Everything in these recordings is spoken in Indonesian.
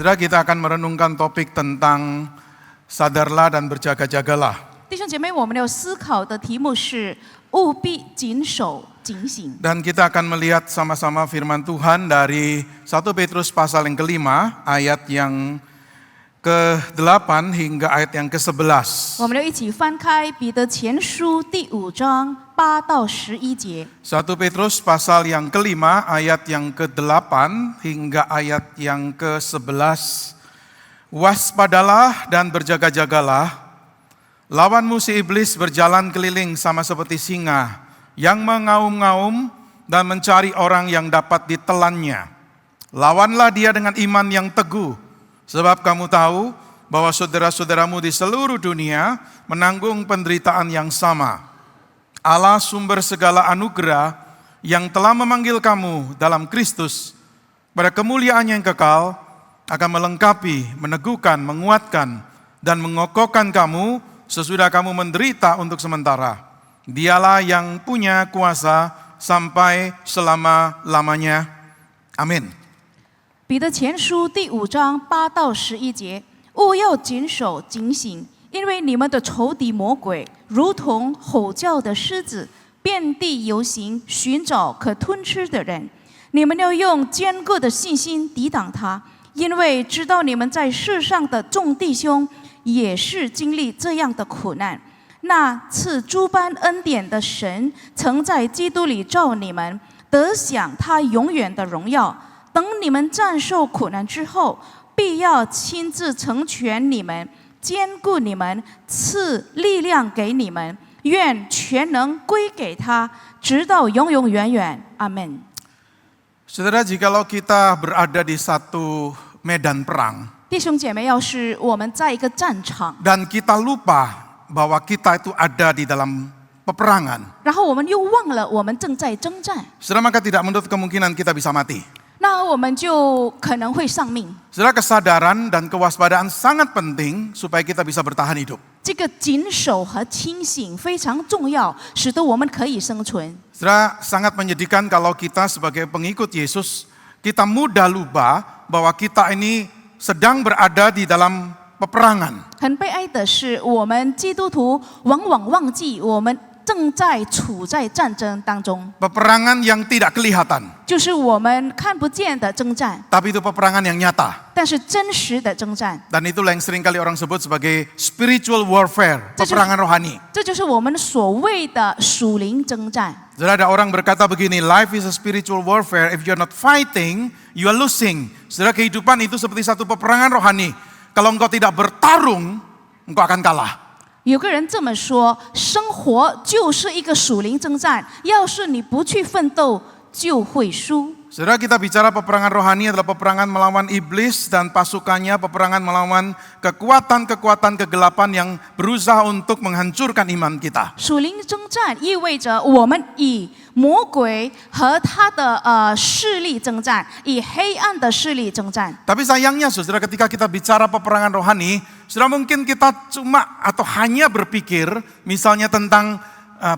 Saudara, kita akan merenungkan topik tentang sadarlah dan berjaga-jagalah. 弟兄姐妹，我们要思考的题目是务必谨守警醒。 Dan kita akan melihat sama-sama firman Tuhan dari 1 Petrus pasal yang kelima, ayat yang ke-8 hingga ayat yang ke-11. 我们要一起翻开彼得前书第5章8到11节。 1 Petrus pasal yang kelima, ayat yang ke-8 hingga ayat yang ke-11. Waspadalah dan berjaga-jagalah. Lawanmu si iblis berjalan keliling sama seperti singa yang mengaum-ngaum dan mencari orang yang dapat ditelannya. Lawanlah dia dengan iman yang teguh, sebab kamu tahu bahwa saudara-saudaramu di seluruh dunia menanggung penderitaan yang sama. Allah sumber segala anugerah yang telah memanggil kamu dalam Kristus pada kemuliaan yang kekal akan melengkapi, meneguhkan, menguatkan, dan mengokohkan kamu sesudah kamu menderita untuk sementara. Dialah yang punya kuasa sampai selama-lamanya. Amin. 彼得前书第5章8到11节，务要谨守警醒，因为你们的仇敌魔鬼如同吼叫的狮子，遍地游行，寻找可吞吃的人。你们要用坚固的信心抵挡他，因为知道你们在世上的众弟兄也是经历这样的苦难。那赐诸般恩典的神，曾在基督里召你们，得享他永远的荣耀。等你们战胜苦难之后，必要亲自成全你们，坚固你们，赐力量给你们。愿全能归给他，直到永永远远。阿门。 Saudara, jikalau kita berada di satu medan perang 弟兄姐妹，要是我们在一个战场， dan kita lupa bahwa kita itu ada di dalam peperangan, 然后我们又忘了我们正在征战， saudara, maka tidak menutup kemungkinan kita bisa mati. 那我们就可能会丧命。 Saudara, kesadaran dan kewaspadaan sangat penting supaya kita bisa bertahan hidup. 这个谨守和清醒非常重要，使得我们可以生存。 Saudara, sangat menyedihkan kalau kita sebagai pengikut Yesus, kita mudah lupa bahwa kita ini sedang berada di dalam peperangan. 很悲哀的是，我们基督徒往往忘记我们正在处在战争当中， Peperangan yang tidak kelihatan, 就是我们看不见的征战， tapi itu peperangan yang nyata. 但是真实的征战， Dan itulah yang seringkali orang sebut sebagai spiritual warfare, peperangan rohani. 这就是我们所谓的属灵征战。 Saudara, ada orang berkata begini, life is a spiritual warfare, if you're not fighting, you are losing. Saudara, kehidupan itu seperti satu peperangan rohani. Kalau engkau tidak bertarung, engkau akan kalah. 有个人这么说：生活就是一个属灵征战，要是你不去奋斗，就会输。 Saudara, kita bicara peperangan rohani adalah peperangan melawan iblis dan pasukannya, peperangan melawan kekuatan-kekuatan kegelapan yang berusaha untuk menghancurkan iman kita. 属灵征战意味着我们以魔鬼和他的势力征战，以黑暗的势力征战。 Tapi sayangnya saudara, ketika kita bicara peperangan rohani, saudara, mungkin kita cuma atau hanya berpikir misalnya tentang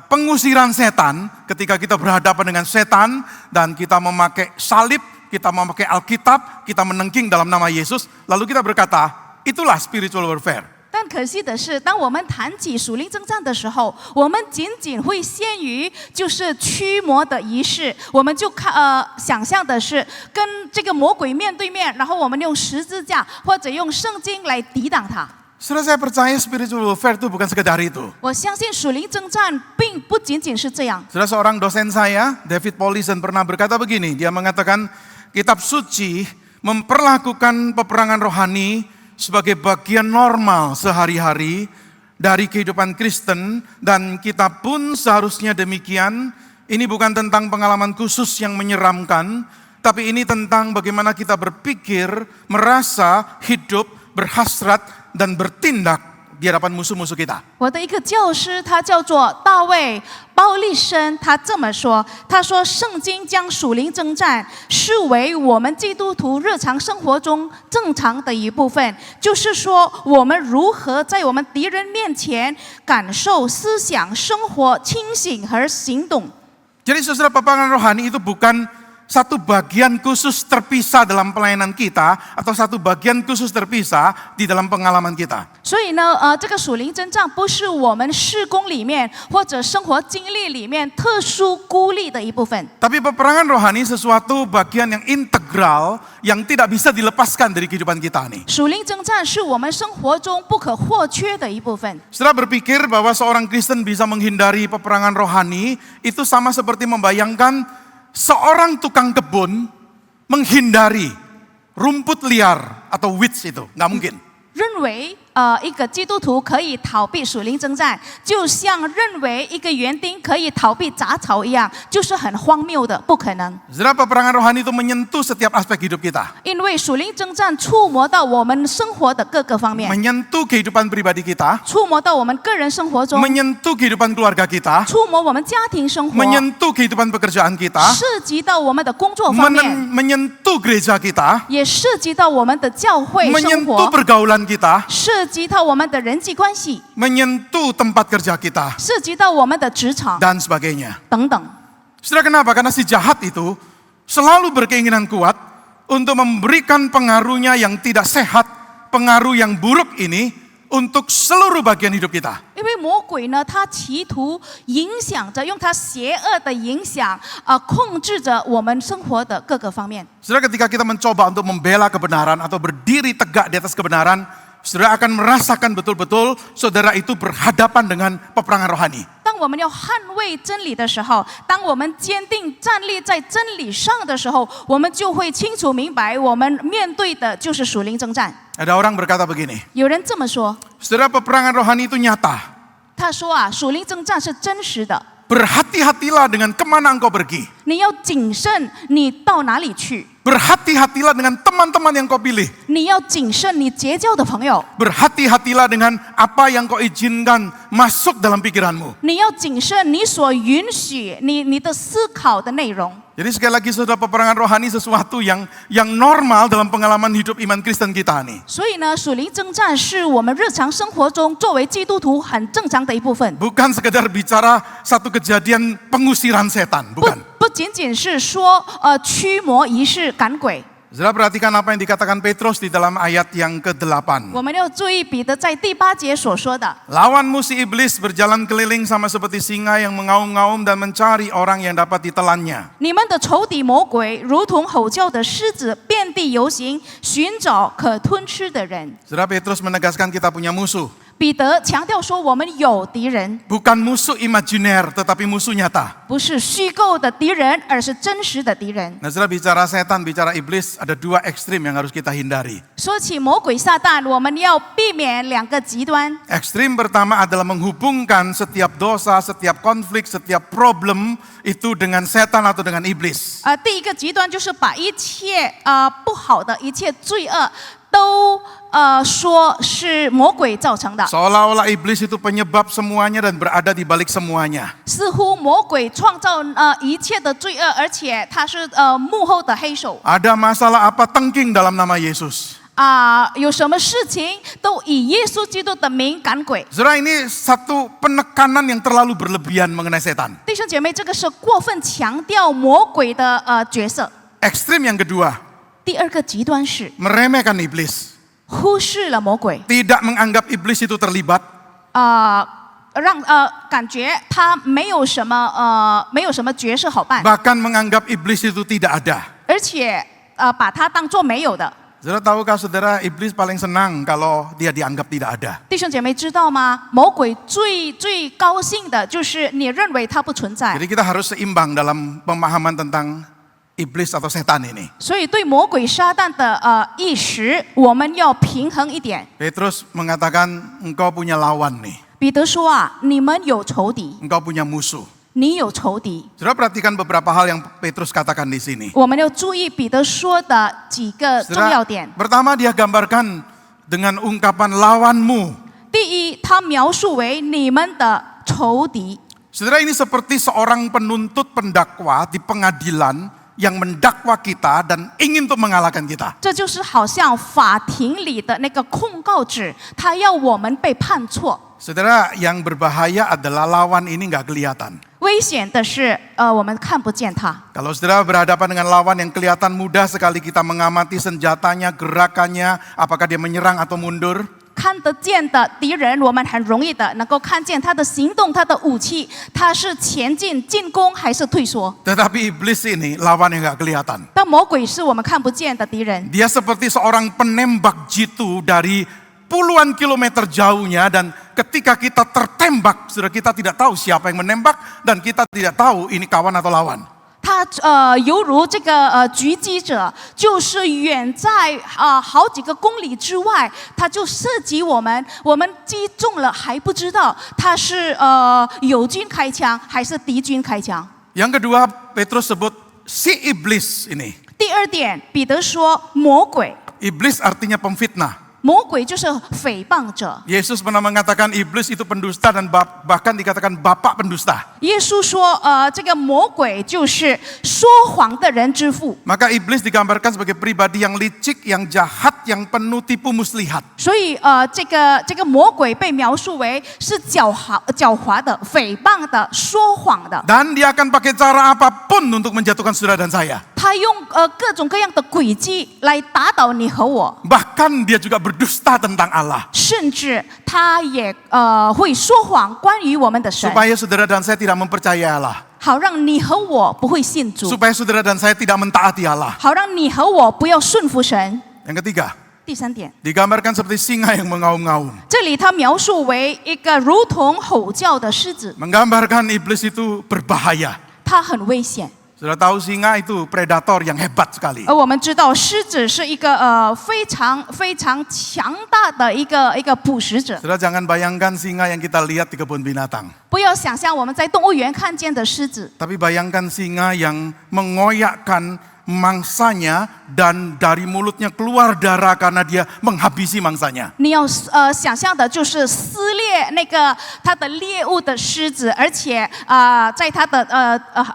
pengusiran setan ketika kita berhadapan dengan setan dan kita memakai salib, kita memakai Alkitab, kita menengking dalam nama Yesus, lalu kita berkata, itulah spiritual warfare. 但可惜的是，当我们谈起属灵征战的时候，我们仅仅会限于就是驱魔的仪式，我们就想象的是跟这个魔鬼面对面，然后我们用十字架或者用圣经来抵挡他。 Saudara, saya percaya spiritual warfare itu bukan sekedar itu. 我相信属灵征战并不仅仅是这样。 Saudara, seorang dosen saya, David Paulison, pernah berkata begini, dia mengatakan kitab suci memperlakukan peperangan rohani sebagai bagian normal sehari-hari dari kehidupan Kristen, dan kita pun seharusnya demikian. Ini bukan tentang pengalaman khusus yang menyeramkan, tapi ini tentang bagaimana kita berpikir, merasa, hidup, berhasrat, dan bertindak di hadapan musuh-musuh kita. 我的一个教师，他叫做大卫·鲍利森，他这么说：“他说，圣经将属灵征战视为我们基督徒日常生活中正常的一部分，就是说，我们如何在我们敌人面前感受、思想、生活清醒和行动。” Jadi saudara, peperangan rohani itu bukan satu bagian khusus terpisah dalam pelayanan kita atau satu bagian khusus terpisah di dalam pengalaman kita. 所以呢，这个属灵征战不是我们事工里面或者生活经历里面特殊孤立的一部分。 Tapi peperangan rohani sesuatu bagian yang integral yang tidak bisa dilepaskan dari kehidupan kita nih. 属灵征战是我们生活中不可或缺的一部分。 Setelah berpikir bahwa seorang Kristen bisa menghindari peperangan rohani, itu sama seperti membayangkan seorang tukang kebun menghindari rumput liar atau weeds itu, nggak mungkin. 认为一个基督徒可以逃避属灵征战，就像认为一个园丁可以逃避杂草一样，就是很荒谬的，不可能。 Setelah peperangan rohani itu menyentuh setiap aspek hidup kita, 因为属灵征战触摸到我们生活的各个方面， menyentuh kehidupan pribadi kita, 触摸到我们个人生活中， menyentuh kehidupan keluarga kita, 触摸我们家庭生活， menyentuh kehidupan pekerjaan kita, 涉及到我们的工作方面， menyentuh gereja kita, 也涉及到我们的教会生 menyentuh 活， pergaulan kita, 涉及到我们的人际关系， menyentuh tempat kerja kita, 涉及到我们的职场 dan sebagainya. 等等。 Saudara, kenapa? Karena si jahat itu selalu berkeinginan kuat untuk memberikan pengaruhnya yang tidak sehat, pengaruh yang buruk ini untuk seluruh bagian hidup kita. 因为魔鬼呢，他企图影响着，用他邪恶的影响，控制着我们生活的各个方面。 Saudara, ketika kita mencoba untuk membela kebenaran atau berdiri tegak di atas kebenaran, saudara akan merasakan betul-betul saudara itu berhadapan dengan peperangan rohani. 当我们要捍卫真理的时候，当我们坚定站立在真理上的时候，我们就会清楚明白，我们面对的就是属灵征战。 Ada orang berkata begini, 有人这么说， saudara, peperangan rohani itu nyata. 他说啊，属灵征战是真实的， Berhati-hatilah dengan kemana engkau pergi. 你要谨慎，你到哪里去？ Berhati-hatilah dengan teman-teman yang kau pilih. 你要谨慎你结交的朋友， Berhati-hatilah dengan apa yang kau izinkan masuk dalam pikiranmu. 你要谨慎你所允许你的思考的内容。 Jadi sekali lagi saudara, peperangan rohani sesuatu yang normal dalam pengalaman hidup iman Kristen kita nih. 所以呢，属灵征战是我们日常生活中作为基督徒很正常的一部分， Bukan sekedar bicara satu kejadian pengusiran setan, 不 bukan. 不仅仅是说驱魔仪式赶鬼。 Saudara, perhatikan apa yang dikatakan Petrus di dalam ayat yang ke-8. 我们要注意彼得在第8节所说的， Lawanmu si iblis berjalan keliling sama seperti singa yang mengaum-ngaum dan mencari orang yang dapat ditelannya. 你们的仇敌魔鬼如同吼叫的狮子，遍地游行，寻找可吞吃的人。 Saudara, Petrus menegaskan kita punya musuh. 彼得强调说，我们有敌人， Bukan musuh imajiner, tetapi musuh nyata. 不是虚构的敌人，而是真实的敌人。 Nah, saudara, bicara setan, bicara iblis, ada dua ekstrim yang harus kita hindari. 说起魔鬼撒旦，我们要避免2个极端。 Ekstrim pertama adalah menghubungkan setiap dosa, setiap konflik, setiap problem itu dengan setan atau dengan iblis. 第一个极端就是把一切不好的一切罪恶都说是魔鬼造成的， Seolah-olah iblis itu penyebab semuanya dan berada di balik semuanya. 似乎魔鬼创造一切的罪恶，而且他是幕后的黑手 Ada masalah apa tengking dalam nama Yesus. 有什么事情都以耶稣基督的名赶鬼。 Saudara, ini satu penekanan yang terlalu berlebihan mengenai setan. 弟兄姐妹，这个是过分强调魔鬼的角色。 Ekstrim yang kedua, 第2个极端是 meremehkan iblis. 忽视了魔鬼， Tidak menganggap iblis itu terlibat. 让感觉他没有什么角色好办， Bahkan menganggap iblis itu tidak ada. 而且把他当作没有的。 Saudara, tahukah saudara, iblis paling senang kalau dia dianggap tidak ada. 弟兄姐妹知道吗？魔鬼最高兴的就是你认为他不存在， Jadi kita harus seimbang dalam pemahaman tentang iblis atau setan ini. 所以对魔鬼撒旦的意识，我们要平衡一点。 Petrus mengatakan engkau punya lawan nih, 彼得说啊，你们有仇敌， engkau punya musuh. 你有仇敌。 Saudara, perhatikan beberapa hal yang Petrus katakan di sini. 我们要注意彼得说的几个重要 Saudara, 点。 pertama dia gambarkan dengan ungkapan lawanmu. 第一，他描述为你们的仇敌。 Saudara, ini seperti seorang penuntut pendakwa di pengadilan yang mendakwa kita dan ingin untuk mengalahkan kita. 这就是好像法庭里的那个控告者，他要我们被判错。 Saudara, yang berbahaya adalah lawan ini nggak kelihatan. 危险的是，我们看不见他。 Kalau saudara berhadapan dengan lawan yang kelihatan mudah sekali kita mengamati senjatanya, gerakannya, apakah dia menyerang atau mundur. 看得见的敌人，我们很容易的能够看见他的行动、他的武器，他是前进、进攻还是退缩。 Tetapi iblis ini lawan yang gak kelihatan. 但魔鬼是我们看不见的敌人， Dia seperti seorang penembak jitu dari puluhan kilometer jauhnya, dan ketika kita tertembak, saudara, kita tidak tahu siapa yang menembak dan kita tidak tahu ini kawan atau lawan. 他犹如这个狙击者，就是远在好几个公里之外，他就射击我们，我们击中了还不知道他是友军开枪还是敌军开枪。 Yang kedua, Petrus sebut si iblis ini. 第二点，彼得说魔鬼， Iblis artinya pemfitnah. 魔鬼就是诽谤者。 Yesus pernah mengatakan iblis itu pendusta dan bahkan dikatakan bapak pendusta. 耶稣说，这个魔鬼就是说谎的人之父。 Maka iblis digambarkan sebagai pribadi yang licik, yang jahat, yang penuh tipu muslihat. 所以这个魔鬼被描述为是狡猾的、诽谤的、说谎的。 Dan dia akan pakai cara apapun untuk menjatuhkan saudara dan saya. 他用各种各样的诡计来打倒你和我， Bahkan dia juga berdusta tentang Allah. 甚至他也会说谎关于我们的神， Supaya saudara dan saya tidak mempercayai Allah. 好让你和我不会信主， Supaya saudara dan saya tidak mentaati Allah. 好让你和我不要顺服神。 Yang ketiga, 第三点， digambarkan seperti singa yang mengaum-ngaum. 这里他描述为一个如同吼叫的狮子， Menggambarkan iblis itu berbahaya. 它很危险。 Saudara tahu singa itu predator yang hebat sekali. 而我们知道，狮子是一个非常强大的一个捕食者。 Saudara jangan bayangkan singa yang kita lihat di kebun binatang. 不要想象我们在动物园看见的狮子， Tapi bayangkan singa yang mengoyakkan mangsanya dan dari mulutnya keluar darah karena dia menghabisi mangsanya. 你要想象的就是撕裂那个它的猎物的狮子，而且在它的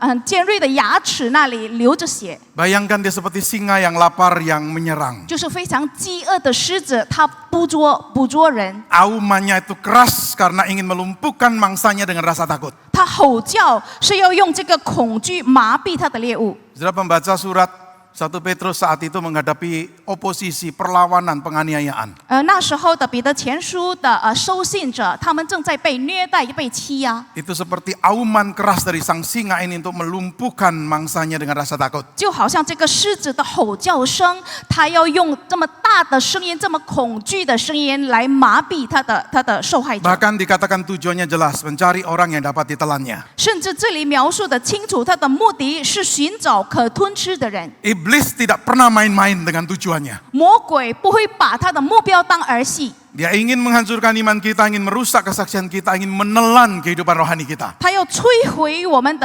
很尖锐的牙齿那里流着血， Bayangkan dia seperti singa yang lapar yang menyerang. 就是非常饥饿的狮子，它捕捉人， Aumannya itu keras karena ingin melumpuhkan mangsanya dengan rasa takut. 它吼叫是要用这个恐惧麻痹它的猎物。 Saudara pembaca surat 1 Petrus saat itu menghadapi oposisi, perlawanan, penganiayaan. 那时候的彼得前书的收信者，他们正在被虐待、被欺压， Itu seperti auman keras dari sang singa ini untuk melumpuhkan mangsanya dengan rasa takut. 就好像这个狮子的吼叫声，它要用这么大的声音、这么恐惧的声音来麻痹它的受害者。 Bahkan dikatakan tujuannya jelas, mencari orang yang dapat ditelannya. 甚至这里描述的清楚，它的目的是寻找可吞吃的人。 Iblis tidak pernah main-main dengan tujuannya. 魔鬼不会把他的目标当儿戏， Dia ingin menghancurkan iman kita, ingin merusak kesaksian kita, ingin menelan kehidupan rohani kita. 他要摧毁我们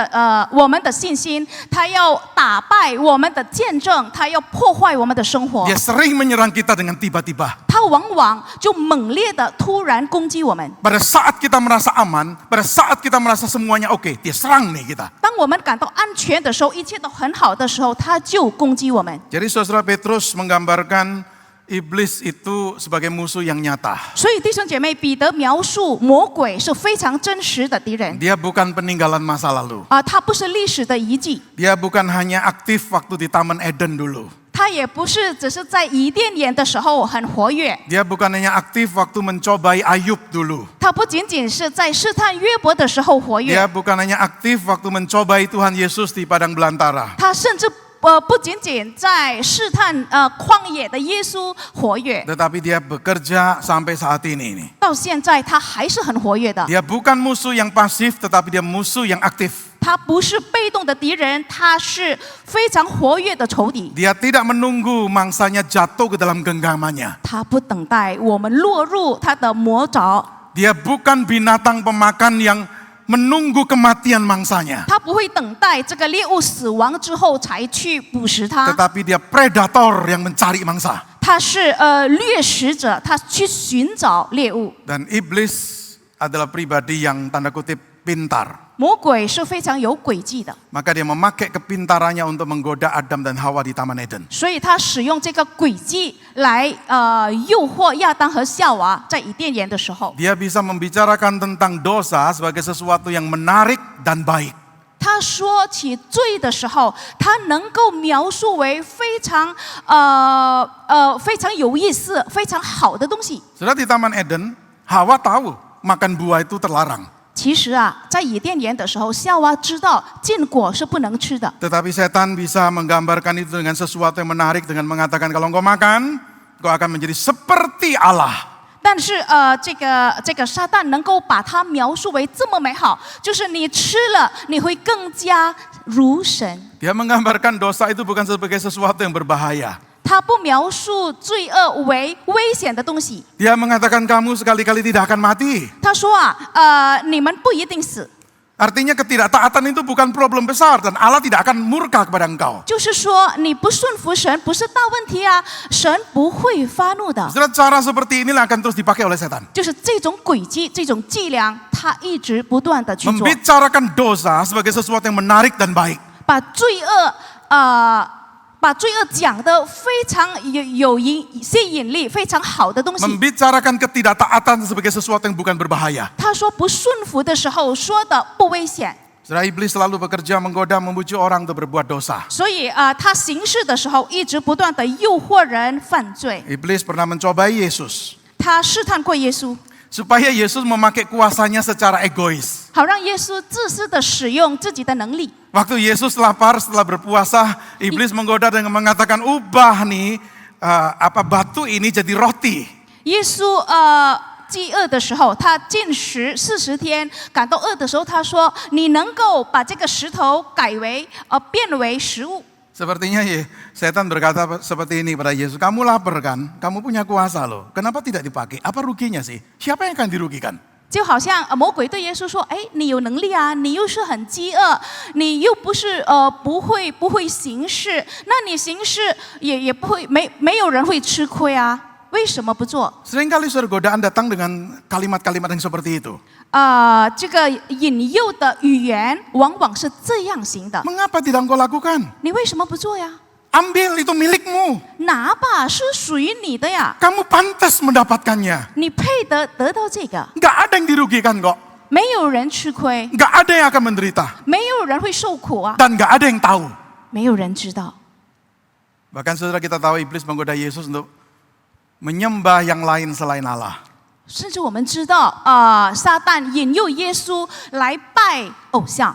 的信心，他要打败我们的见证，他要破坏我们的生活。 Dia sering menyerang kita dengan tiba-tiba. 他往往就猛烈的突然攻击我们。 Pada saat kita merasa aman, pada saat kita merasa semuanya oke, dia serang nih kita. 当我们感到安全的时候，一切都很好的时候，他就攻击我们。 Jadi saudara Petrus menggambarkan iblis itu sebagai musuh yang nyata. 所以弟兄姐妹，彼得描述魔鬼是非常真实的敌人 Dia bukan peninggalan masa lalu. 他不是历史的遗迹， Dia bukan hanya aktif waktu di Taman Eden dulu. 他也不是只是在伊甸园的时候很活跃， Dia bukan hanya aktif waktu mencobai Ayub dulu. 他不仅仅是在试探约伯的时候活 Dia 跃， bukan hanya aktif waktu mencobai Tuhan Yesus di padang belantara. 他甚至不仅仅在试探旷野的耶稣活跃， Tetapi dia bekerja sampai saat ini nih. 到现在他还是很活跃的。 Dia bukan musuh yang pasif, tetapi dia musuh yang aktif. 他不是被动的敌人，他是非常活跃的仇敌。 Dia tidak menunggu mangsanya jatuh ke dalam genggamannya. 他不等待我们落入他的魔爪， Dia bukan binatang pemakan yang menunggu kematian mangsanya. 他不会等待这个猎物死亡之后才去捕食它， Tetapi dia predator yang mencari mangsa. 他是掠食者，他去寻找猎物。 Dan iblis adalah pribadi yang tanda kutip pintar. 魔鬼是非常有诡计的， Maka dia memakai kepintarannya untuk menggoda Adam dan Hawa di Taman Eden. 所以他使用这个诡计来诱惑亚当和夏娃在伊甸园的时候， Dia bisa membicarakan tentang dosa sebagai sesuatu yang menarik dan baik. 他说起罪的时候，他能够描述为非常非常有意思、非常好的东西。 Saudara, di Taman Eden, Hawa tahu makan buah itu terlarang. 其实啊，在伊甸园的时候，夏娃知道禁果是不能吃的， Tetapi setan bisa menggambarkan itu dengan sesuatu yang menarik dengan mengatakan kalau engkau makan, engkau akan menjadi seperti Allah. 但是这个撒旦能够把它描述为这么美好，就是你吃了你会更加如神。 Dia menggambarkan dosa itu bukan sebagai sesuatu yang berbahaya. 他不描述罪恶为危险的东西。 Dia mengatakan kamu sekali-kali tidak akan mati. 他说你们不一定死， Artinya ketidaktaatan itu bukan problem besar dan Allah tidak akan murka kepada engkau. 就是说你不顺服神不是大问题啊，神不会发怒的。 Saudara, cara seperti inilah akan terus dipakai oleh setan. 就是这种诡计、这种伎俩，他一直不断的去做， Membicarakan dosa sebagai sesuatu yang menarik dan baik. 把罪恶讲得非常有吸引力、非常好的东西。 Membicarakan ketidaktaatan sebagai sesuatu yang bukan berbahaya. 他说不顺服的时候说的不危险， Saudara, iblis selalu bekerja menggoda, membujuk orang untuk berbuat dosa. 所以他行事的时候一直不断的诱惑人犯罪。 Iblis pernah mencobai Yesus 他试探过耶稣， supaya Yesus memakai kuasanya secara egois. 好让耶稣自私的使用自己的能力。 Waktu Yesus lapar setelah berpuasa, iblis menggoda dengan mengatakan ubah nih batu ini jadi roti. 耶稣饥饿的时候，他禁食40天，感到饿的时候，他说：“你能够把这个石头变为食物。” Sepertinya setan berkata seperti ini pada Yesus, kamu lapar kan? Kamu punya kuasa loh. Kenapa tidak dipakai? Apa ruginya sih? Siapa yang akan dirugikan? 就好像魔鬼对耶稣说：“哎，你有能力啊，你又是很饥饿，你又不是不会行事，那你行事也不会没有人会吃亏啊，为什么不做？” Seringkali saudara godaan datang dengan kalimat-kalimat yang seperti itu. 这个引诱的语言往往是这样行的。 Mengapa tidak engkau lakukan? 你为什么不做呀？ Ambil, itu milikmu. 拿吧，是属于你的呀， Kamu pantas mendapatkannya. 你配得到这个， Nggak ada yang dirugikan kok. 没有人吃亏， Nggak ada yang akan menderita. 没有人会受苦啊， Dan nggak ada yang tahu. 没有人知道。 Bahkan saudara, kita tahu iblis menggoda Yesus untuk menyembah yang lain selain Allah. 甚至我们知道撒旦引诱耶稣来拜偶像。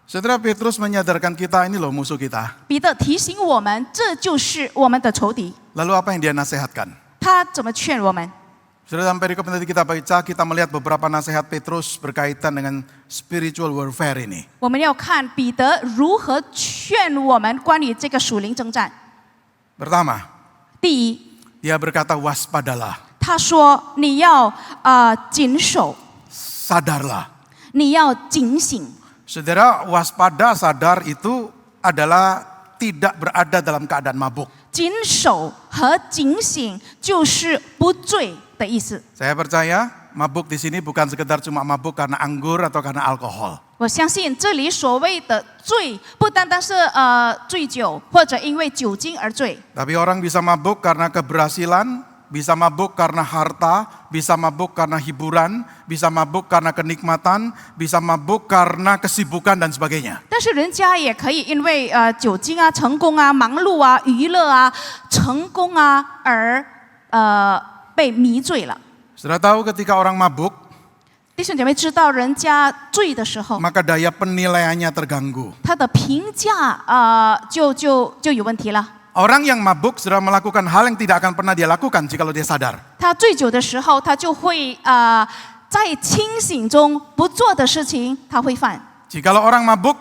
Saudara, Petrus menyadarkan kita ini loh musuh kita. 彼得提醒我们，这就是我们的仇敌。 Lalu apa yang dia nasihatkan? 他怎么劝我们？ Saudara, dalam perikop yang tadi kita baca, kita melihat beberapa nasihat Petrus berkaitan dengan spiritual warfare ini. 我们要看彼得如何劝我们关于这个属灵征战。 Pertama, 第一， dia berkata waspadalah, 他说你要谨守， sadarlah. 你要警醒。 Saudara, waspada, sadar itu adalah tidak berada dalam keadaan mabuk. 谨守和警醒就是不醉的意思。 Saya percaya mabuk di sini bukan sekedar cuma mabuk karena anggur atau karena alkohol. 我相信这里所谓的醉，不单单是醉酒或者因为酒精而醉， Tapi orang bisa mabuk karena keberhasilan, bisa mabuk karena harta, bisa mabuk karena hiburan, bisa mabuk karena kenikmatan, bisa mabuk karena kesibukan dan sebagainya. 但是人家也可以因为酒精啊、成功啊、忙碌啊、娱乐啊、成功啊而被迷醉了。 Saudara tahu ketika orang mabuk, 弟兄姐妹知道，人家醉的时候， maka daya penilaiannya terganggu. 他的评价就有问题了。 Orang yang mabuk sudah melakukan hal yang tidak akan pernah dia lakukan jikalau dia sadar. 他醉酒的时候，他就会在清醒中不做的事情，他会犯。 Jikalau orang mabuk,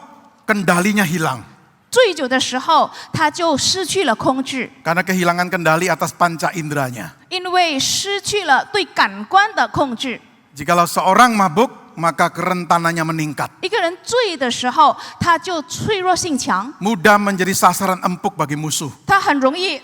kendalinya hilang. 醉酒的时候，他就失去了控制， Karena kehilangan kendali atas panca inderanya. 因为失去了对感官的控制。 Jikalau seorang mabuk, maka kerentanannya meningkat. 一个人醉的时候，他就脆弱性强， Mudah menjadi sasaran empuk bagi musuh. 他很容易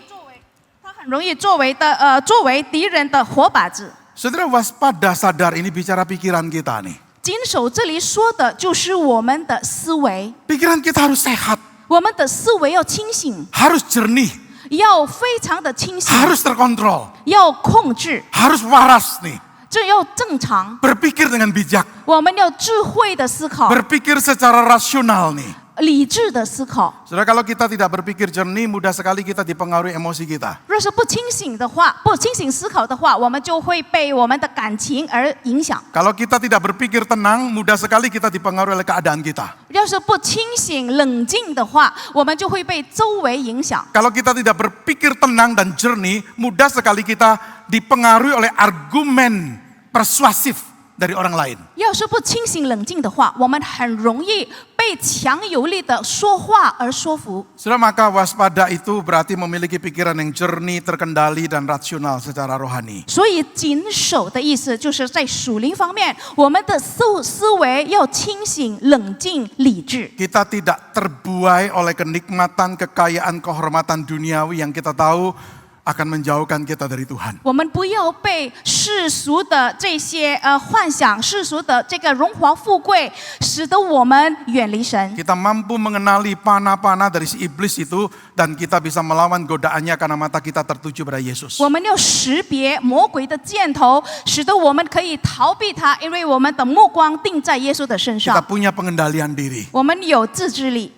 作为敌人的活靶子。 Saudara, waspada, sadar, ini bicara pikiran kita nih. 谨守这里说的就是我们的思维， Pikiran kita harus sehat, 我们的思维要清醒， harus jernih, 要非常的清醒， harus terkontrol, 要控制， harus waras nih. 这要正常。 Berpikir dengan bijak, 我们要智慧的思考， berpikir secara rasional nih. 理智的思考。 Saudara, kalau kita tidak berpikir jernih, mudah sekali kita dipengaruhi emosi kita. 若是不清醒的话，不清醒思考的话，我们就会被我们的感情而影响。 Kalau kita tidak berpikir tenang, mudah sekali kita dipengaruhi oleh keadaan kita. 要是不清醒、冷静的话，我们就会被周围影响。 Kalau kita tidak berpikir tenang dan jernih, mudah sekali kita dipengaruhi oleh argumen persuasif dari orang lain. 要是不清醒、冷静的话，我们很容易被强有力的说话而说服。 Saudara, maka waspada itu berarti memiliki pikiran yang jernih, terkendali, dan rasional secara rohani. 所以谨守的意思就是在属灵方面，我们的思维要清醒、冷静、理智。 Kita tidak terbuai oleh kenikmatan, kekayaan, kehormatan duniawi yang kita tahu akan menjauhkan kita dari Tuhan. 我们不要被世俗的这些幻想、世俗的这个荣华富贵，使得我们远离神。 Kita mampu mengenali panah-panah dari si iblis itu dan kita bisa melawan godaannya karena mata kita tertuju pada Yesus. 我们要识别魔鬼的箭头，使得我们可以逃避它，因为我们的目光定在耶稣的身 Kita 上。 punya pengendalian diri. 我们有自制力，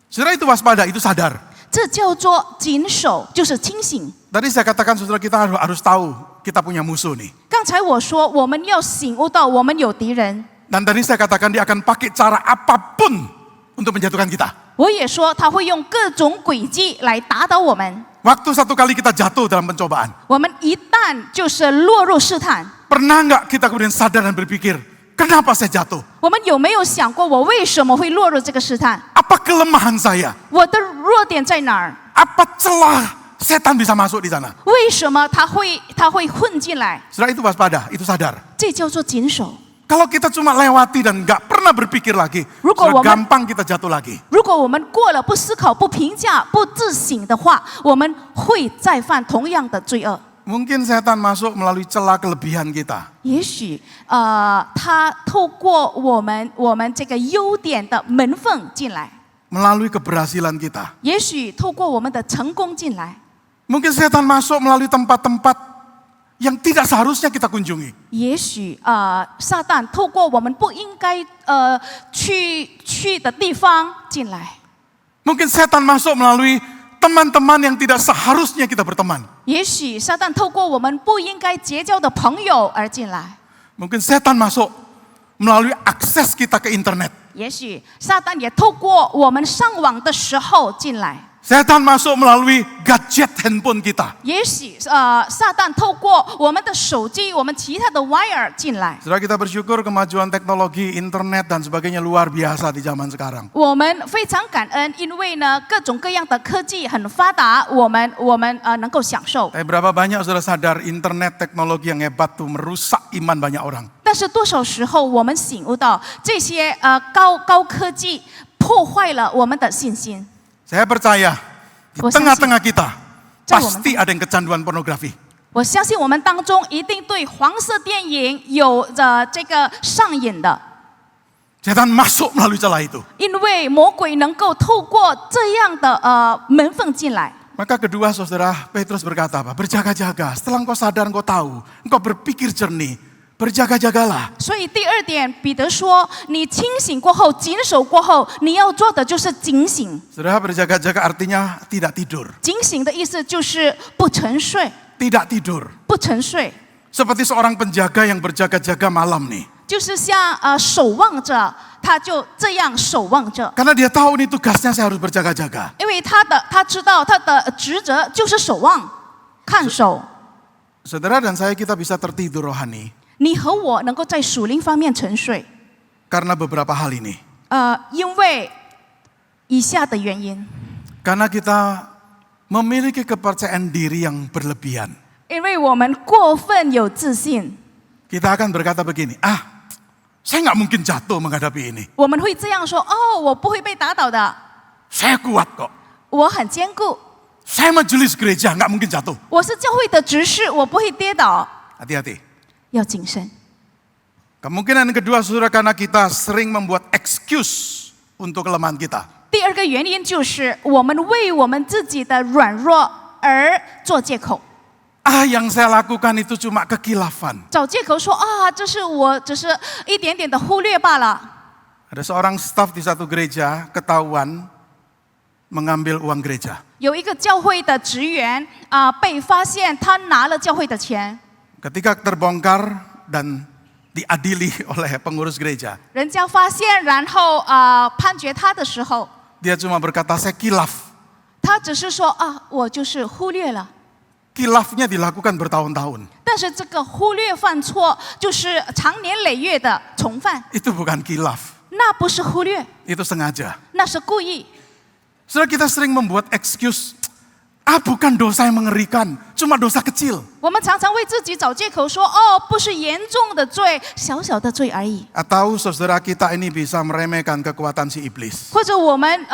Saudara, itu waspada, itu sadar. 这叫做谨守，就是清醒。 Tadi saya katakan saudara kita harus tahu kita punya musuh nih. 刚才我说，我们要醒悟到我们有敌人。 Dan tadi saya katakan dia akan pakai cara apapun untuk menjatuhkan kita. 我也说他会用各种诡计来打倒我们。 Waktu satu kali kita jatuh dalam pencobaan, 我们一旦就是落入试探， pernah nggak kita kemudian sadar dan berpikir, kenapa saya jatuh? 我们有没有想过我为什么会落入这个试探？ Apa kelemahan saya? 我的弱点在哪儿？ Apa celah setan bisa masuk di sana? 为什么他会混进来？ Saudara, itu waspada, itu sadar. 这叫做谨守。 Kalau kita cuma lewati dan nggak pernah berpikir lagi, sudah gampang kita jatuh lagi. 如果我们过了不思考、不评价、不自省的话，我们会再犯同样的罪恶。 Mungkin setan masuk melalui celah kelebihan kita. 也许他透过我们这个优点的门缝进来， Melalui keberhasilan kita. 也许透过我们的成功进来， Mungkin setan masuk melalui tempat-tempat yang tidak seharusnya kita kunjungi. 也许撒旦透过我们不应该去的地方进来， Mungkin setan masuk melalui teman-teman yang tidak seharusnya kita berteman. 也许撒旦透过我们不应该结交的朋友而进来， Mungkin setan masuk melalui akses kita ke internet. 也许撒旦也透过我们上网的时候进来。 Setan masuk melalui gadget handphone kita. 也许撒旦透过我们的手机、我们其他的 wire 进来。 Saudara, kita bersyukur kemajuan teknologi, internet dan sebagainya luar biasa di zaman sekarang. 我们非常感恩，因为呢各种各样的科技很发达，我们能够享受。 Tapi berapa banyak saudara sadar internet teknologi yang hebat tuh merusak iman banyak orang. 但是多少时候我们醒悟到这些高科技破坏了我们的信心。 Saya percaya di tengah-tengah kita pasti ada yang kecanduan pornografi. 我相信我们当中一定对黄色电影有着这个上瘾的， Setan masuk melalui celah itu. 因为魔鬼能够透过这样的门缝进来。 Maka kedua saudara Petrus berkata apa? Berjaga-jaga. Setelah engkau sadar, engkau tahu, engkau berpikir jernih, berjaga-jagalah. 所以第二点，彼得说：“你清醒过后，谨守过后，你要做的就是警醒。 Saudara, berjaga-jaga artinya tidak tidur. 警醒的意思就是不沉睡， Tidak tidur. 不沉睡， Seperti seorang penjaga yang berjaga-jaga malam nih. 就是像守望着，他就这样守望着， Karena dia tahu nih tugasnya saya harus berjaga-jaga. 因为他知道他的职责就是守望、看守。 Saudara dan saya kita bisa tertidur rohani 你和我能够在属灵方面沉睡， karena beberapa hal ini. 因为以下的原因， Karena kita memiliki kepercayaan diri yang berlebihan. 因为我们过分有自信， Kita akan berkata begini, saya nggak mungkin jatuh menghadapi ini. 我们会这样说：哦，我不会被打倒的， Saya kuat kok. 我很坚固， Saya majelis gereja, nggak mungkin jatuh. 我是教会的执事，我不会跌倒。 Hati-hati. 要谨慎， Kemungkinan yang kedua, saudara, karena kita sering membuat excuse untuk kelemahan kita. 第二个原因就是我们为我们自己的软弱而做借口， Yang saya lakukan itu cuma kekilafan. 找借口说啊，这是我只是一点点的忽略罢了。 Ada seorang staf di satu gereja ketahuan mengambil uang gereja. 有一个教会的职员被发现他拿了教会的钱， Ketika terbongkar dan diadili oleh pengurus gereja, 人家发现，然后判决他的时候， dia cuma berkata, saya kilaf. 他只是说啊，我就是忽略了。 Kilafnya dilakukan bertahun-tahun. 但是这个忽略犯错，就是长年累月的从犯， Itu bukan kilaf, 那不是忽略， itu sengaja. 那是故意。 Saudara, kita sering membuat excuse, bukan dosa yang mengerikan, cuma dosa kecil. 我们常常为自己找借口说，哦，不是严重的罪，小小的罪而已。 Atau saudara kita ini bisa meremehkan kekuatan si iblis. 或者我们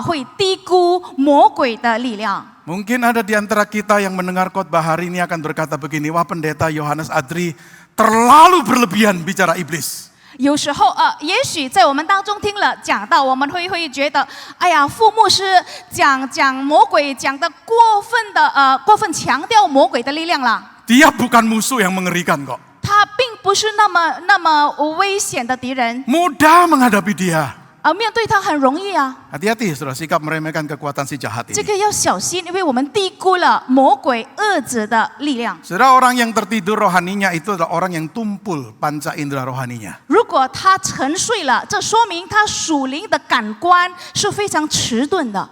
会低估魔鬼的力量。 Mungkin ada di antara kita yang mendengar khotbah hari ini akan berkata begini, wah pendeta Yohanes Adri terlalu berlebihan bicara iblis. 有时候也许在我们当中听了讲到，我们会觉得，哎呀，副牧师讲魔鬼讲的过分强调魔鬼的力量了。 Dia bukan musuh yang mengerikan kok. 他并不是那么危险的敌人， Mudah menghadapi dia. 面对他很容易啊。 Hati-hati saudara, sikap meremehkan kekuatan si jahat 这 ini. 个要小心，因为我们低估了魔鬼恶者的力量。 Saudara, orang yang tertidur rohaninya itu adalah orang yang tumpul panca indera rohaninya. 如果他沉睡了，这说明他属灵的感官是非常迟钝的。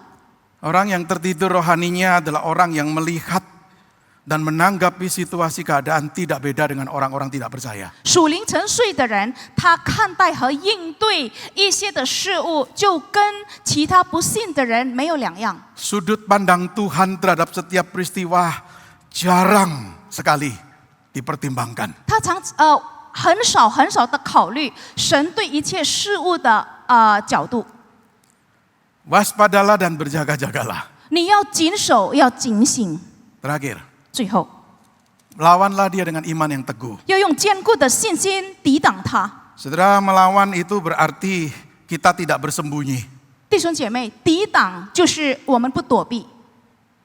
Orang yang tertidur rohaninya adalah orang yang melihat dan menanggapi situasi keadaan tidak beda dengan orang-orang tidak percaya. 属灵沉睡的人，他看待和应对一些的事物，就跟其他不信的人没有两样。 Sudut pandang Tuhan terhadap setiap peristiwa jarang sekali dipertimbangkan. 他很少的考虑神对一切事物的角度。 Waspadalah dan berjaga-jagalah. 你要谨守，要警醒。 Terakhir, 最后， lawanlah dia dengan iman yang teguh. 要用坚固的信心抵挡他。 Saudara, melawan itu berarti kita tidak bersembunyi. 弟兄姐妹，抵挡就是我们不躲避。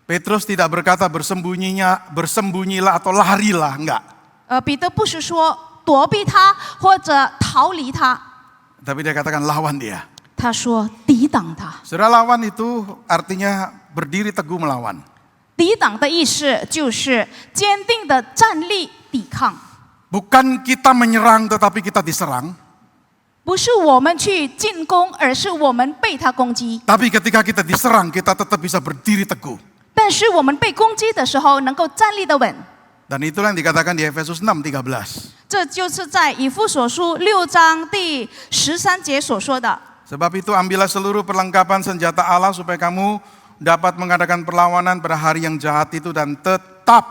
Petrus tidak berkata bersembunyilah atau larilah, enggak. 彼得不是说躲避他或者逃离他， Tapi dia katakan lawan dia. 他说抵挡他。 Saudara, lawan itu artinya berdiri teguh melawan. 抵挡的意思就是坚定的站立抵抗， Bukan kita menyerang tetapi kita diserang. 不是我们去进攻，而是我们被他攻击。 Tapi ketika kita diserang, kita tetap bisa berdiri teguh. 但是我们被攻击的时候，能够站立的稳。 Dan itulah yang dikatakan di Efesus 6:13. 这就是在以弗所书6章第13节所说的。 Sebab itu ambillah seluruh perlengkapan senjata Allah supaya kamu dapat mengadakan perlawanan pada hari yang jahat itu dan tetap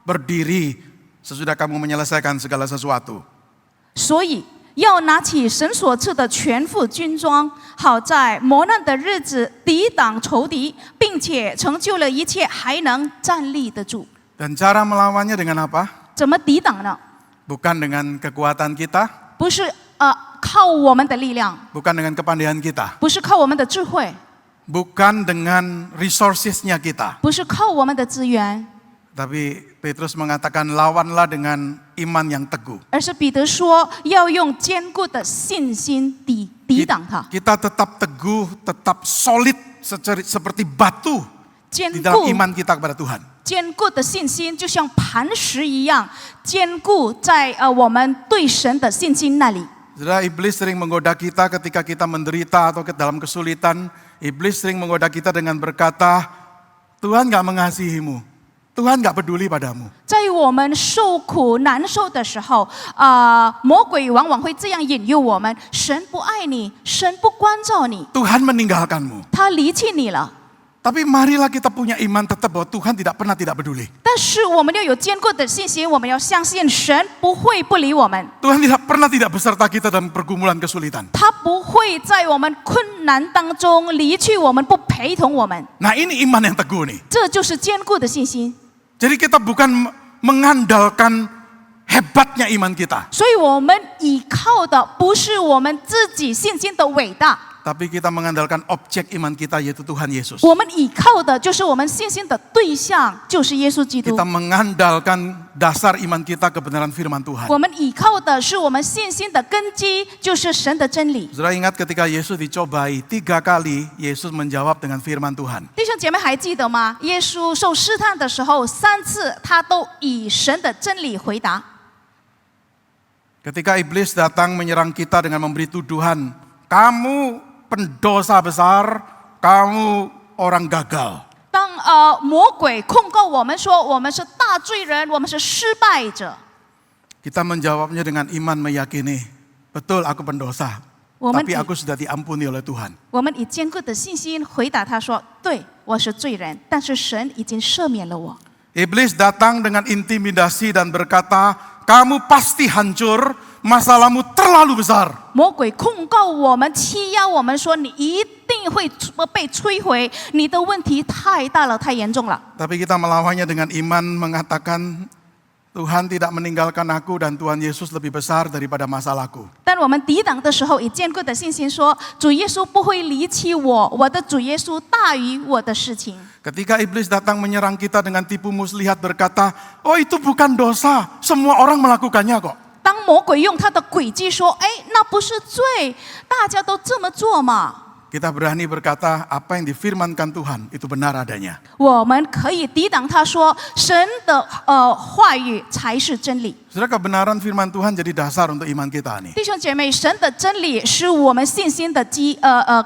berdiri sesudah kamu menyelesaikan segala sesuatu. 所以要拿起神所赐的全副军装，好在磨难的日子抵挡仇敌，并且成就了一切，还能站立得住。 Dan cara melawannya dengan apa? 怎么抵挡呢？ Bukan dengan kekuatan kita, 不是靠我们的力量， bukan dengan kepandaian kita, 不是靠我们的智慧， bukan dengan resourcesnya kita. 不是靠我们的资源， Tapi Petrus mengatakan lawanlah dengan iman yang teguh. 而是彼得说要用坚固的信心抵挡它。 Kita tetap teguh, tetap solid seperti batu 坚 di dalam 固 iman kita kepada Tuhan. 坚固的信心就像磐石一样坚固在我们对神的信心那里。 Saudara, iblis sering menggoda kita ketika kita menderita atau dalam kesulitan. Iblis sering menggoda kita dengan berkata, Tuhan gak mengasihimu, Tuhan gak peduli padamu. 在我们受苦难受的时候，魔鬼往往会这样引诱我们：神不爱你，神不关照你， Tuhan meninggalkanmu. 他离弃你了。 Tapi marilah kita punya iman tetap bahwa Tuhan tidak pernah tidak peduli. 但是我们要有坚固的信心，我们要相信神不会不理我们， Tuhan tidak pernah tidak beserta kita dalam pergumulan kesulitan. 他不会在我们困难当中离去我们，不陪同我们。 Nah, ini iman yang teguh nih. 这就是坚固的信心。 Jadi kita bukan mengandalkan hebatnya iman kita. 所以我们倚靠的不是我们自己信心的伟大， Tapi kita mengandalkan objek iman kita yaitu Tuhan Yesus. 我们倚靠的就是我们信心的对象，就是耶稣基督 Kita。mengandalkan dasar iman kita kebenaran firman Tuhan. 我们倚靠的是我们信心的根基，就是神的真理。 Saudara ingat ketika Yesus dicobai 3 kali, Yesus menjawab dengan firman Tuhan. 弟兄姐妹还记得吗？耶稣受试探的时候，3次他都以神的真理回答。 Ketika iblis datang menyerang kita dengan memberi tuduhan, kamu pendosa besar, kamu orang gagal. 当魔鬼控告我们说我们是大罪人，我们是失败者， Kita menjawabnya dengan iman meyakini, betul aku pendosa, 我们 tapi 以 aku sudah diampuni oleh Tuhan. 我们以坚固的信心回答他说：“对，我是罪人，但是神已经赦免了我。” Iblis datang dengan intimidasi dan berkata, kamu pasti hancur, masalahmu terlalu besar. 魔鬼控告我们，欺压我们说：“你一定会被摧毁，你的问题太大了，太严重了。” Tapi kita melawannya dengan iman mengatakan, Tuhan tidak meninggalkan aku dan Tuhan Yesus lebih besar daripada masalahku. 但我们抵挡的时候，以坚固的信心说：“主耶稣不会离弃我，我的主耶稣大于我的事情。” Ketika iblis datang menyerang kita dengan tipu muslihat berkata, oh itu bukan dosa, semua orang melakukannya kok. 当魔鬼用他的诡计说：“哎，那不是罪，大家都这么做嘛。” Kita berani berkata apa yang difirmankan Tuhan itu benar adanya. 我们可以抵挡他说神的话语才是真理。 Saudara, kebenaran firman Tuhan jadi dasar untuk iman kita nih. 弟兄姐妹，神的真理是我们信心的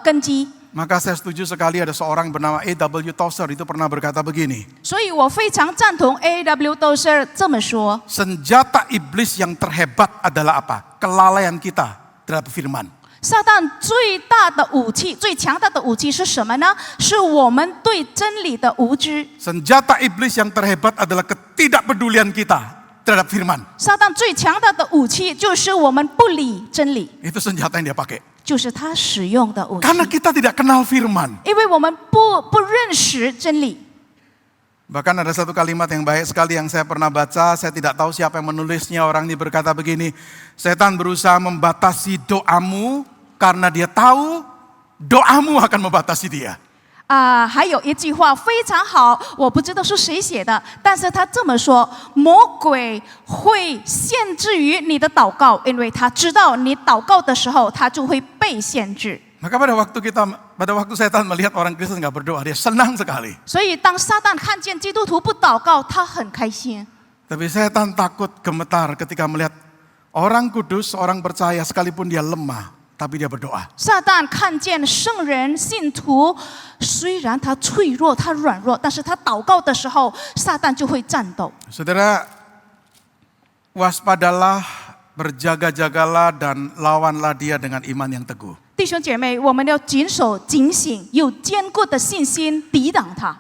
根基。 Maka saya setuju sekali ada seorang bernama A.W. Tozer itu pernah berkata begini. 所以我非常赞同 A.W. Tozer 这么说： Senjata iblis yang terhebat adalah apa? Kelalaian kita terhadap firman. 撒旦最大的武器、最强大的武器是什么呢？是我们对真理的无知。 Senjata iblis yang terhebat adalah ketidakpedulian kita terhadap firman. 撒旦最强大的武器就是我们不理真理， Itu senjata yang dia pakai. 就是他使用的武器。 Karena kita tidak kenal firman. 因为我们不认识真理。 Bahkan ada satu kalimat yang baik sekali yang saya pernah baca, saya tidak tahu siapa yang menulisnya, orang ini berkata begini, setan berusaha membatasi doamu karena dia tahu doamu akan membatasi dia. 还有一句话非常好，我不知道是谁写的，但是他这么说：魔鬼会限制于你的祷告，因为他知道你祷告的时候，他就会被限制。 Maka pada waktu setan melihat orang Kristen nggak berdoa, dia senang sekali. 所以当撒旦看见基督徒不祷告，他很开心。 Tapi setan takut gemetar ketika melihat orang kudus, orang percaya sekalipun dia lemah, tapi dia berdoa. 撒旦看见圣人信徒，虽然他脆弱，他软弱，但是他祷告的时候，撒旦就会战斗。 Saudara, waspadalah, berjaga-jagalah dan lawanlah dia dengan iman yang teguh. 弟兄姐妹，我们要谨守警醒，有坚固的信心抵挡他。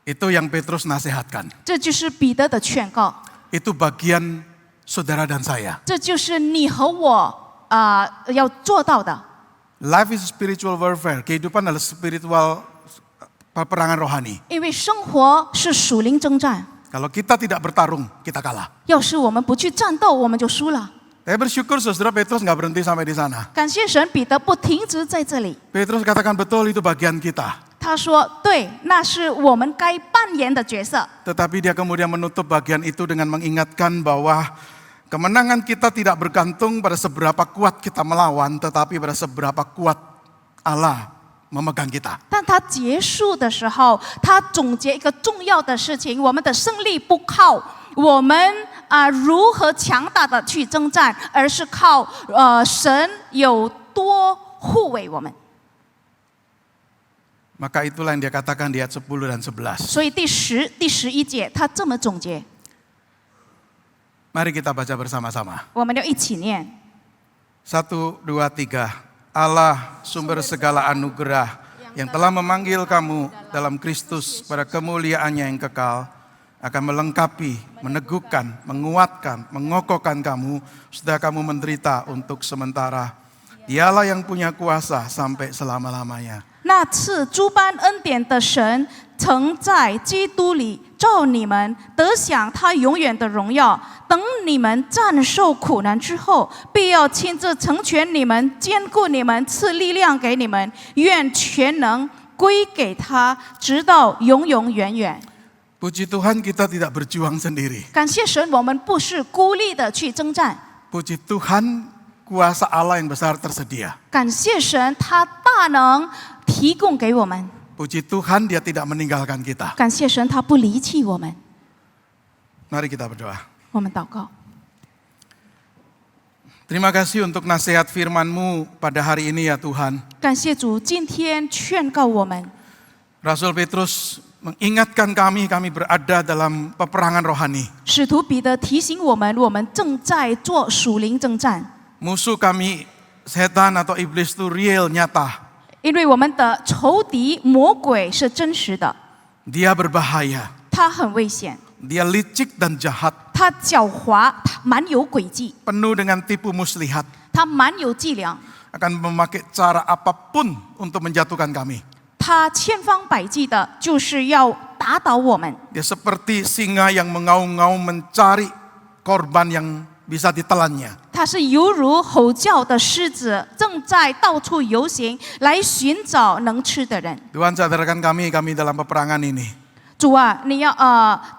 Itu yang Petrus nasihatkan. 这就是彼得的劝告， Itu bagian saudara dan saya. 这就是你和我要做到的。 Life is spiritual warfare. Kehidupan adalah spiritual peperangan rohani. 因为生活是属灵征战， Kalau kita tidak bertarung, kita kalah. 要是我们不去战斗，我们就输了。 Saya bersyukur saudara Petrus nggak berhenti sampai di sana. 感谢神，彼得不停止在这里。 Petrus katakan betul itu bagian kita. 他说：“对，那是我们该扮演的角色。” Tetapi dia kemudian menutup bagian itu dengan mengingatkan bahwa kemenangan kita tidak bergantung pada seberapa kuat kita melawan, tetapi pada seberapa kuat Allah memegang kita. 但他结束的时候，他总结一个重要的事情：我们的胜利不靠我们如何强大的去征战，而是靠神有多护卫我们。 Maka itulah yang dia katakan di ayat 10 dan 11. 所以第11节，他这么总结， Mari kita baca bersama-sama. 我们要一起念。 1, 2, 3. Allah sumber segala anugerah yang telah memanggil kamu dalam Kristus pada kemuliaannya yang kekal, akan melengkapi, meneguhkan, menguatkan, mengokohkan kamu, sudah kamu menderita untuk sementara. Dialah yang punya kuasa sampai selama-lamanya. 那赐诸般恩典的神，曾在基督里照你们得享他永远的荣耀。等你们战受苦难之后，必要亲自成全你们，坚固你们，赐力量给你们。愿全能归给他，直到永永远远。 Puji Tuhan kita tidak berjuang sendiri. 感谢神，我们不是孤立的去征战。 Puji Tuhan kuasa Allah yang besar tersedia. 感谢神，他大能提供给我们。 Puji Tuhan dia tidak meninggalkan kita. 感谢神，他不离弃我们。 Mari kita berdoa. 我们祷告。 Terima kasih untuk nasihat firman-Mu pada hari ini ya Tuhan. 感谢主，今天劝告我们。 Rasul Petrus mengingatkan kami berada dalam peperangan rohani. 使徒彼得提醒我们，我们正在做属灵征战， Musuh kami setan atau iblis itu real, nyata. 因为我们的仇敌魔鬼是真实的， Dia berbahaya. 他很危险， Dia licik dan jahat. 他狡猾，他蛮有诡计， Penuh dengan tipu muslihat. 他蛮有伎俩， Akan memakai cara apapun untuk menjatuhkan kami. 他千方百计的就是要打倒我们。 Dia seperti singa yang mengaum-ngaum mencari korban yang bisa ditelannya. 他是犹如吼叫的狮子，正在到处游行，来寻找能吃的人。 Tuhan sadarkan kami dalam peperangan ini. 主啊，你要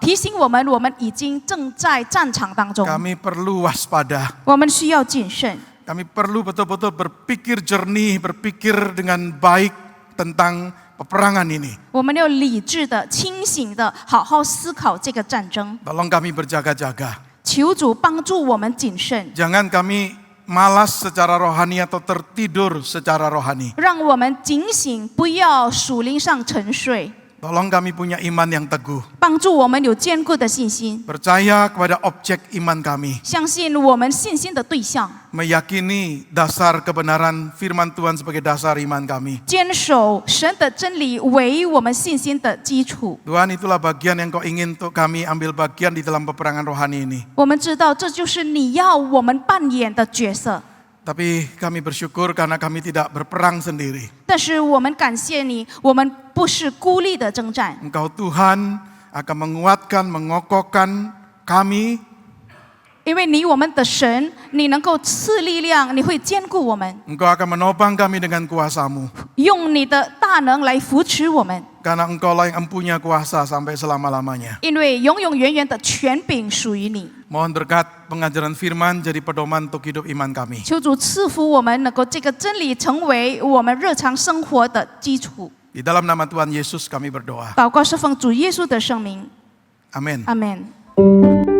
提醒我们，我们已经正在战场当中， Kami perlu waspada. 我们需要谨慎。 Kami perlu betul-betul berpikir jernih, berpikir dengan baik tentang peperangan ini. 我们要理智的、清醒的，好好思考这个战争。 Tolong kami berjaga-jaga. 求主帮助我们谨慎， Jangan kami malas secara rohani atau tertidur secara rohani. 让我们警醒，不要属灵上沉睡。 Tolong kami punya iman yang teguh. 帮助我们有坚固的信心， Percaya kepada objek iman kami. 相信我们信心的对象， Meyakini dasar kebenaran firman Tuhan sebagai dasar iman kami. 坚守神的真理为我们信心的基础。 Tuhan, itulah bagian yang Kau ingin untuk kami ambil bagian di dalam peperangan rohani ini. 我们知道这就是你要我们扮演的角色， Tapi kami bersyukur karena kami tidak berperang sendiri. 但是我们感谢你，我们不是孤立的征战。 Engkau Tuhan akan menguatkan, mengokohkan kami. 因为你我们的神，你能够赐力量，你会坚固我们， Engkau akan menopang kami dengan kuasa-Mu. 用你的大能来扶持我们。 Karena Engkau-lah yang empunya kuasa sampai selama-lamanya. 因为永永远远的权柄属于你。 Mohon berkat pengajaran firman jadi pedoman untuk hidup iman kami. 求主赐福我们，能够这个真理成为我们日常生活的基础。 Di dalam nama Tuhan Yesus kami berdoa. 祷告是奉主耶稣的圣名， Amin. 阿门。